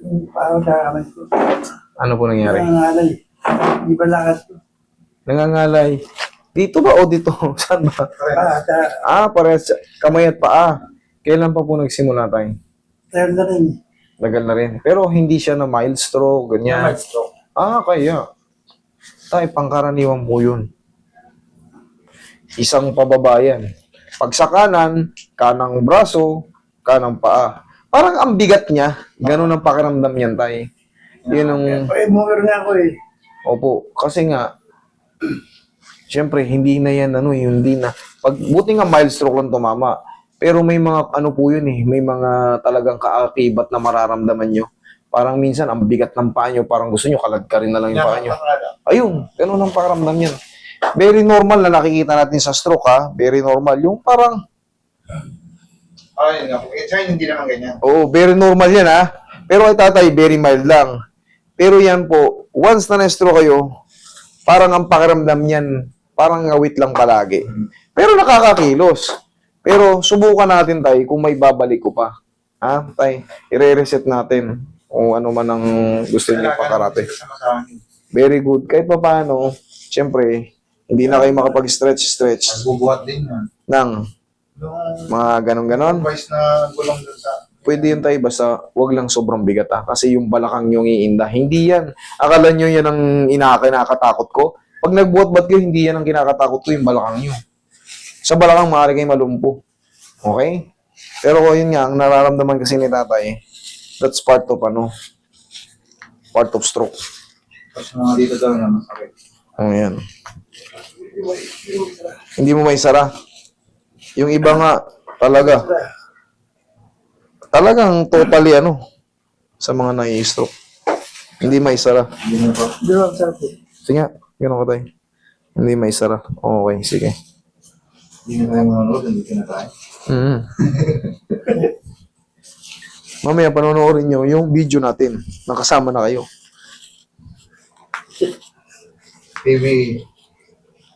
Yung parang nakakamay ko. Ano po nangyari? Nangangalay. Hindi ba lakad ko? Nangangalay. Dito ba o dito? Saan ba? Parehas. Kamay at paa. Kailan pa po nagsimula tayo? Tayo na rin. Tagal na rin. Pero hindi siya na mild stroke, ganyan. Mild stroke. Kaya. Tayo, pangkaraniwan po yun. Isang pababayan. Pag sa kanan, kanang braso, kanang paa. Parang ang bigat niya. Ganun ang pakiramdam niyan, tay. Yun ang... Mover nga ako eh. Opo. Kasi nga, siyempre, hindi na yan, hindi na. Buti nga mild stroke lang tumama. Pero may mga, po yun eh, may mga talagang kaakibat na mararamdaman nyo. Parang minsan, ang bigat ng paa nyo, parang gusto nyo, kalagkarin na lang yung paa nyo. Ayun, ganun ang pakiramdam yan. Very normal na nakikita natin sa stroke, ha? Very normal. Yung parang... Ay, hindi naman ganyan. Oo, very normal yan, ha? Pero kay tatay, very mild lang. Pero yan po, once na na-stroke kayo, parang ang pakiramdam niyan, parang ngawit lang palagi. Pero nakakakilos. Pero subukan natin, tay, kung may babalik ko pa. Ha, tay? I-reset natin kung ano man ang gusto niyo pakarate. Very good. Kahit pa paano, siyempre, hindi na kayo makapag-stretch. Magbubuhat din yan. Nang mga ganon-ganon. Advice na gulong dun sa... Pwede yun, tay, basta wag lang sobrang bigat, ha? Kasi yung balakang yung iinda. Hindi yan. Akala nyo yan ang kinakatakot ko. Pag nagbuhat-bat kayo, hindi yan ang kinakatakot ko, yung balakang nyo. Sa balakang, maaari kayo malumpo. Okay? Pero yun nga, ang nararamdaman kasi ni tatay, that's part of part of stroke. Tapos mga dito daw na masakit. Yan. Hindi mo may sara. Yung iba nga, talagang totally sa mga nai-stroke. Hindi may sara. Di ba ang sarap eh? Sige nga, gano'n ka tayo. Hindi may sara. Okay, sige. Hindi na tayo manonood, hindi ka na tayo. Mamaya panonoorin nyo yung video natin. Nakasama na kayo. TV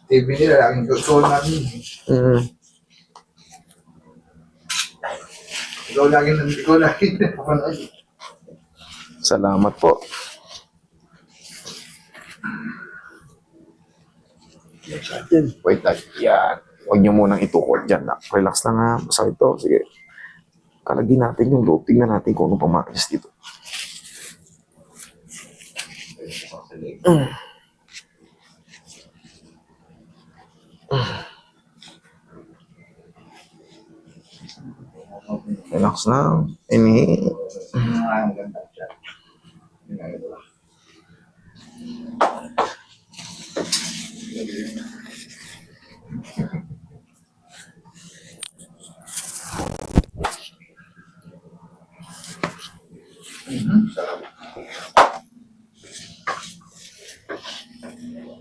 nila, laging control natin. Ikaw laging napapanood. Salamat po. Wait lang. Yan. Huwag nyo munang itukod dyan. Relax lang, ha. Basta ito. Sige. Kalagin natin yung load. Tingnan natin kung anong pamakilis dito. Relax lang. Inhale. Ang ganda siya.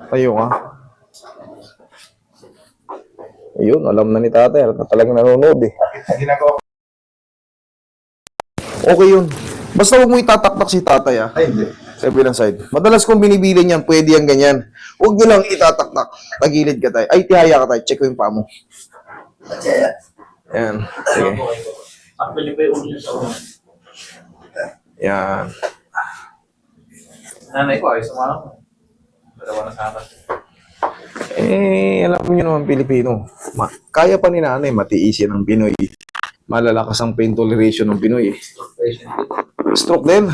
Tayo nga. Ayun, alam na ni tatay. Talagang nanonood eh. Ginagawa ko. Okay yun. Basta huwag mo itataktak si tatay, ha. Ay, hindi. Sa bilang side. Madalas kong binibili niyan, pwede yan ganyan. Huwag nyo lang itataktak. Tagilid ka tayo. Ay, tihaya ka tayo. Check ko yung paa mo. Yan. Sige. Actually pa yung ulo sa una. Yan. Nanay ko ay sumama ko. Dalawa na sa akin. Alam niyo naman Pilipino. Kaya pa ni nanay matiisin ng Pinoy. Malalakas ang pain toleration ng Pinoy. Stroke din.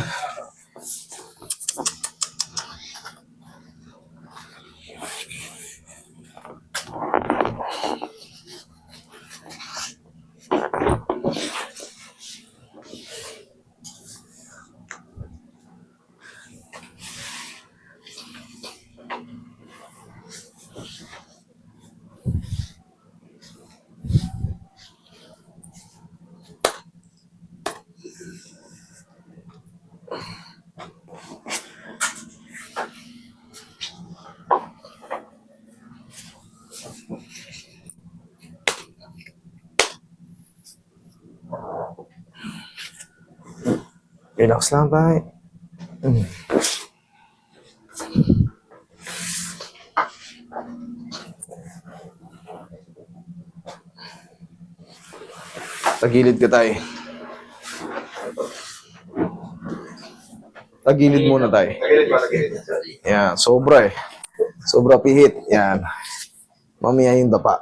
Relax lang tayo. Tagilid ka tayo. Tagilid muna tayo. Tagilid ko, tagilid. Yan, sobra eh. Sobra pihit. Yan. Mamaya yung dapa.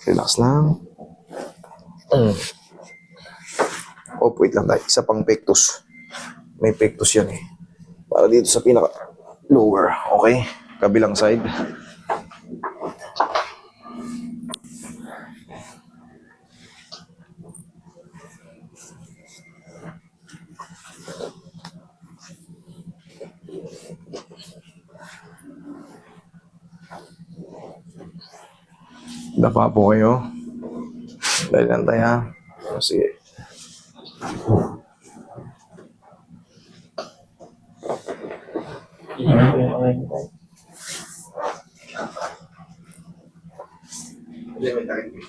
Relax lang. Oh, wait lang tayo. Isa pang pectus. May pectus yan eh. Para dito sa pinaka lower. Okay? Kabilang side. Dapa po kayo. Dahil lang tayo ha. Sige. Tingnan ko yung kamay ko tayo. Hindi, may takip.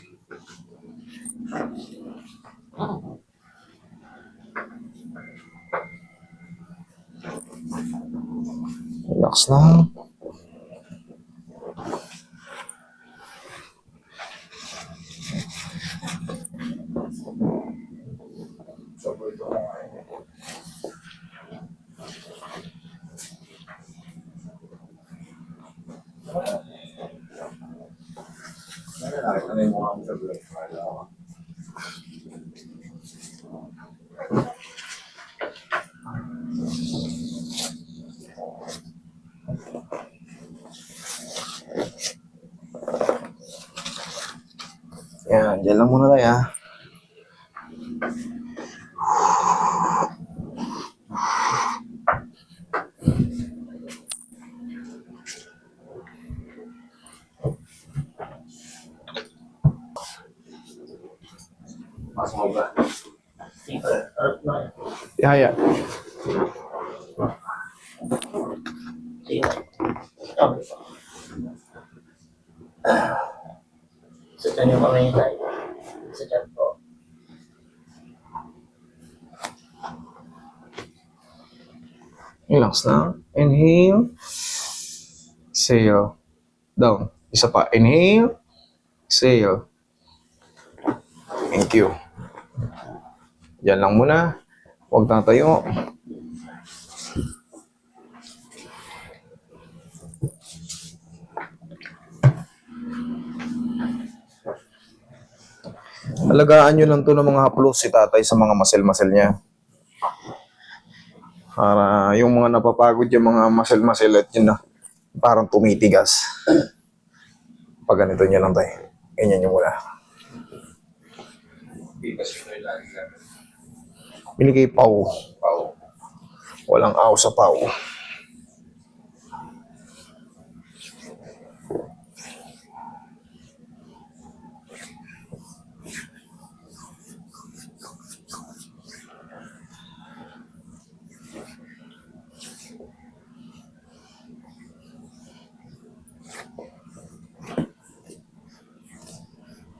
Relax lang. Nakita na yung mukha mo sa vlog. Yan, dyan lang muna tayo ha. Mas mababa. Harap na. Ihaya. Sige. Okay. Sa tiyan yung kamay tayo. Sa tiyan po. Relax lang. Inhale. Exhale. Down. Isa pa. Inhale. Exhale. Thank you. Diyan lang muna. Huwag tatayo. Alagaan nyo lang to ng mga haplos si tatay sa mga muscle-muscle niya. Para yung mga napapagod yung mga muscle-muscle at yun na parang tumitigas. Pag ganito nyo lang tayo. Ganyan nyo muna. Bigas ko yung lagi lang. Binigay pau. Pao. Walang aw sa pau.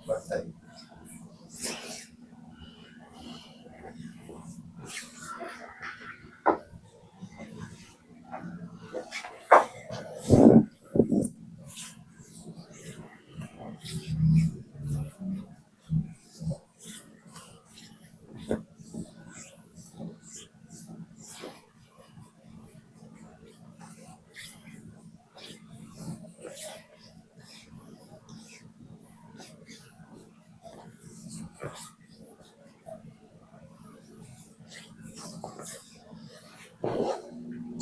Basta.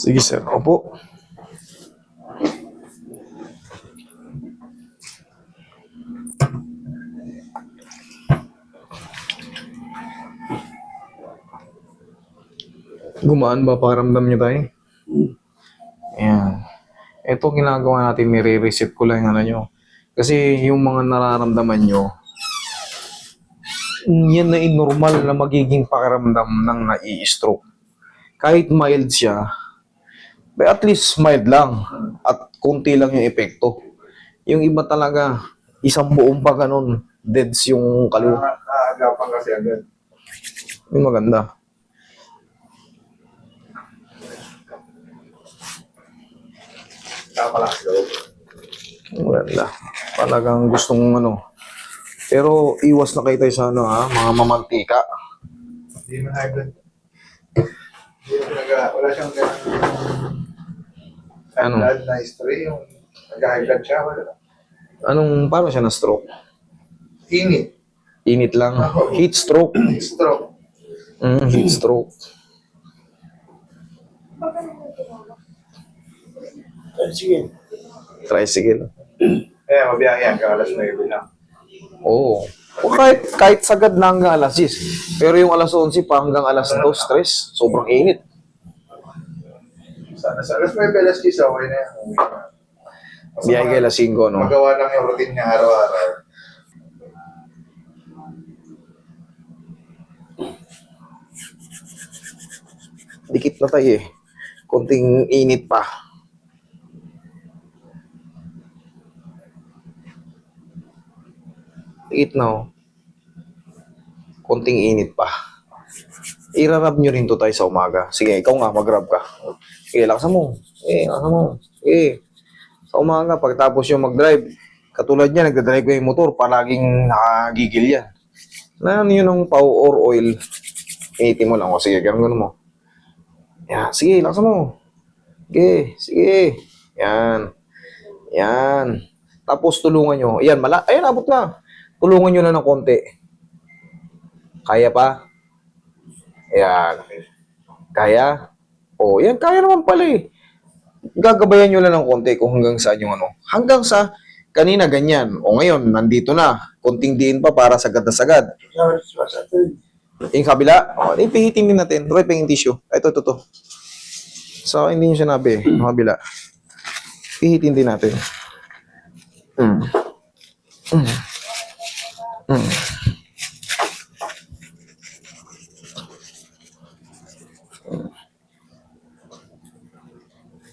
Sige sir, opo. Gumaan ba pakiramdam niyo tayo? Ayan. Ito ginagawa natin, nire-reset ko lang yung ano nyo. Kasi yung mga nararamdaman nyo, yan na normal na magiging pakiramdam ng nai-stroke. Kahit mild siya, but at least mild lang. At konti lang yung epekto. Yung iba talaga, isang buong pa ganun, deads yung kaluwa. Nakagapan kasi agad. Yung maganda. Tama lang sa loob. Yung maganda. Talagang gustong ano. Pero iwas na kayo tayo sa ano ha, mga mamantika. Hindi mo high blood. Wala siyang Ano? blood na history, yung nag-high blood siya, wala. Paano siya na-stroke? Init. Init lang. Heat stroke. Stroke. Heat stroke. Sige. Tricycle. Eh, mabiyahe yan, kakalas 9 lang. Oo. O kahit sagad na hanggang alas 10. Pero yung alas 11 pa hanggang alas 2, stress. Sobrang init. Sana sa alas 9, alas 10, okay na yan. Uwi na. Basta Biyay kay alas 5, no? Magawa lang yung routine niya araw-araw. Dikit na tayo eh. Konting init pa. Dikit na oh. Konting init pa. Irarab nyo rin to tayo sa umaga. Sige, ikaw nga, mag-rub ka. Sige, laksan mo. Laksan mo. Sige. Sa umaga, pagtapos yung mag-drive, katulad niya, nagdadrive ko yung motor, palaging nakagigil yan. Na ano yun ng power oil, initin mo lang. O sige, ganun mo. Yan, sige, laksan mo. Sige, sige. Yan. Yan. Tapos tulungan nyo. Ayan, ayan, abot na. Tulungan nyo na ng konti. Kaya pa? Ayan. Kaya? O, yan, kaya naman pala eh. Gagabayan nyo lang ng konti kung hanggang saan yung ano. Hanggang sa, kanina ganyan. O ngayon, nandito na. Konting diin pa para sagad na sagad. Yung kabila, ipihitin din natin. Try pa yung tissue. Ito. So, hindi nyo sinabi. Yung kabila. Pihitin din natin.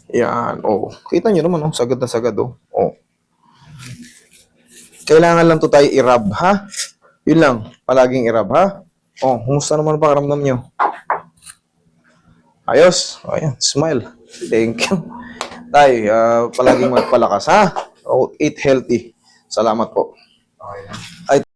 Yan, oh. Kita nyo naman, oh. Sagad na sagad, oh. Oh. Kailangan lang to tayo i-rub, ha? Yun lang. Palaging i-rub, ha? Oh, kumusta naman ang pakiramdam nyo? Ayos. Oh, yan. Smile. Thank you. Tay, palaging magpalakas, ha? Oh, eat healthy. Salamat po. Okay na. Ay,